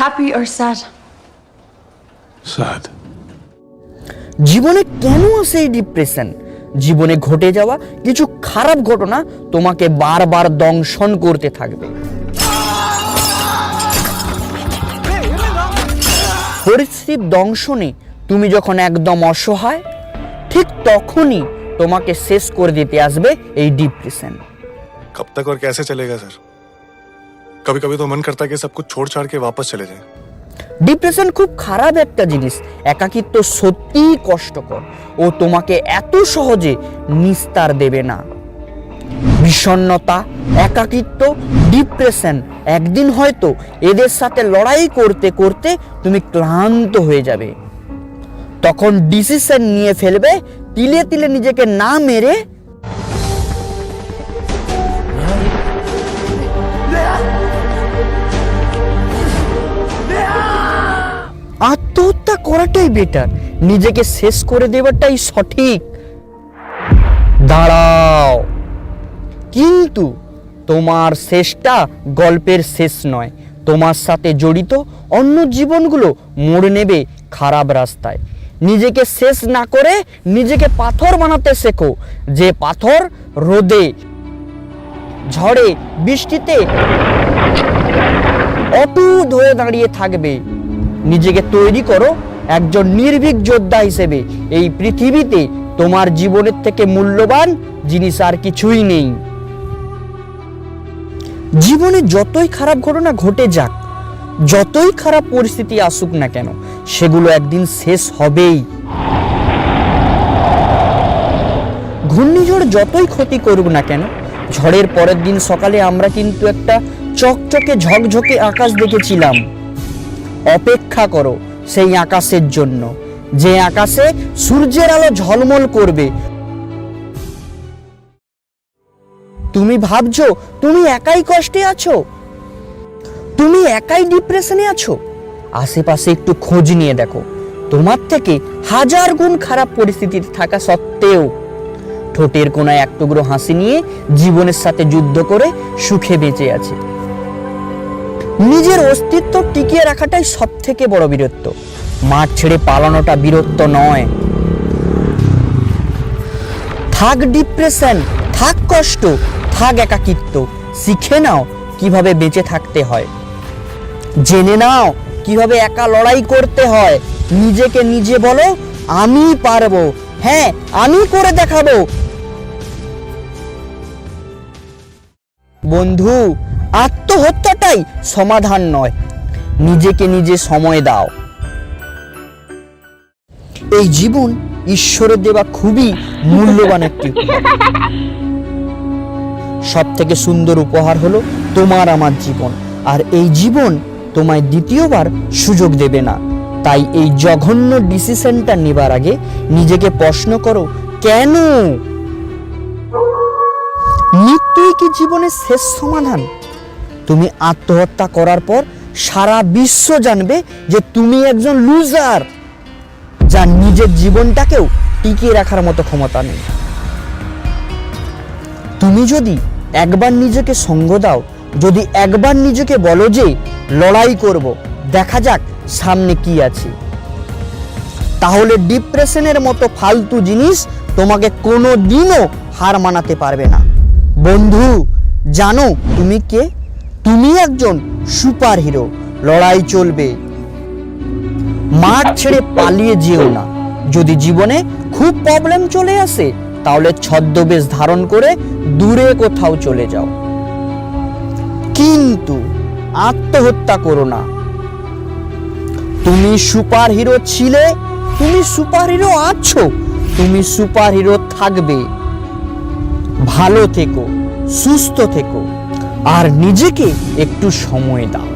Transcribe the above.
Happy or sad? Sad. জীবনে কেন আসে এই ডিপ্রেশন? জীবনে ঘটে যাওয়া কিছু খারাপ ঘটনা তোমাকে বারবার দংশন করতে থাকবে। পরিস্থিতির দংশনে তুমি যখন একদম অসহায়, ঠিক তখনই তোমাকে শেষ করে দিতে আসবে এই ডিপ্রেশন। कब तक और कैसे चलेगा सर? कभी कभी तो मन करता है कि सब कुछ छोड़ छाड़ के वापस चले जाएं। ডিপ্রেশন খুব খারাপ একটা জিনিস। একাকিত্ব সত্যিই কষ্টকর, ও তোমাকে এত সহজে নিস্তার দেবে না। বিষণ্ণতা, একাকিত্ব, ডিপ্রেশন একদিন হয়তো এদের সাথে লড়াই করতে করতে তুমি ক্লান্ত হয়ে যাবে। তখন ডিসিশন নিয়ে ফেলবে, তিলে তিলে নিজেকে না মেরে আত্মহত্যা করাটাই বেটার। নিজেকে শেষ করে দেওয়াটাই সঠিক। দাঁড়াও, কিন্তু তোমার শেষটা গল্পের শেষ নয়। তোমার সাথে জড়িত অন্য জীবনগুলো মোড় নেবে খারাপ রাস্তায়। নিজেকে শেষ না করে নিজেকে পাথর বানাতে শেখো, যে পাথর রোদে, ঝড়ে, বৃষ্টিতে অটুট হয়ে দাঁড়িয়ে থাকবে। নিজেকে তৈরি করো একজন নির্ভীক যোদ্ধা হিসেবে। এই পৃথিবীতে তোমার জীবনের থেকে মূল্যবান জিনিস আর কিছুই নেই। জীবনে যতই খারাপ ঘটনা ঘটে যাক, যতই খারাপ পরিস্থিতি আসুক না কেন, সেগুলো একদিন শেষ হবেই। ঘূর্ণিঝড় যতই ক্ষতি করুক না কেন, ঝড়ের পরের দিন সকালে আমরা কিন্তু একটা চকচকে ঝকঝকে আকাশ দেখেছিলাম। অপেক্ষা করো সেই আকাশের জন্য, যে আকাশে সূর্যের আলো ঝলমল করবে। তুমি ভাবছো তুমি একাই কষ্টে আছো, তুমি একাই ডিপ্রেশনে আছো? আশেপাশে একটু খোঁজ নিয়ে দেখো, তোমার থেকে হাজার গুণ খারাপ পরিস্থিতিতে থাকা সত্ত্বেও ঠোঁটের কোনায় এক টুকরো হাসি নিয়ে জীবনের সাথে যুদ্ধ করে সুখে বেঁচে আছে। নিজের অস্তিত্ব টিকিয়ে রাখাটাই সব থেকে বড় বীরত্ব। মাঠ ছেড়ে পালানোটা বীরত্ব নয়। থাক ডিপ্রেশন, থাক কষ্ট, থাক একাকিত্ব, শিখে নাও কিভাবে বেঁচে থাকতে হয়। জেনে নাও কিভাবে একা লড়াই করতে হয়। নিজেকে নিজে বলো, আমি পারবো, হ্যাঁ আমি করে দেখাবো। বন্ধু, আত্মহত্যাটাই সমাধান নয়। নিজেকে নিজে সময় দাও। এই জীবন ঈশ্বরের দেওয়া খুবই মূল্যবান একটি উপহার। সব থেকে সুন্দর উপহার হলো তোমার আমার জীবন, আর এই জীবন তোমায় দ্বিতীয়বার সুযোগ দেবে না। তাই এই জঘন্য ডিসিশনটা নেবার আগে নিজেকে প্রশ্ন করো, কেন? মৃত্যুই কি জীবনের শেষ সমাধান? তুমি আত্মহত্যা করার পর সারা বিশ্ব জানবে যে তুমি একজন লুজার, যার নিজের জীবনটাকেও টিকিয়ে রাখার মতো ক্ষমতা নেই। তুমি যদি একবার নিজেকে সঙ্গ দাও, যদি একবার নিজেকে বলো যে লড়াই করব, দেখা যাক সামনে কি আছে, তাহলে ডিপ্রেশনের মতো ফালতু জিনিস তোমাকে কোনো দিনও হার মানাতে পারবে না। বন্ধু, জানো তুমি কে? তুমি একজন সুপার হিরো। লড়াই চলবে। মাঠ ছেড়ে পালিয়ে যেও না। যদি জীবনে খুব প্রবলেম চলে আসে, তাহলে ছদ্মবেশ ধারণ করে দূরে কোথাও চলে যাও, কিন্তু আত্মহত্যা করো না। তুমি সুপার হিরো ছিলে, তুমি সুপার হিরো আছো, তুমি সুপার হিরো থাকবে। ভালো থেকো, সুস্থ থেকো, আর নিজেকে একটু সময় দাও।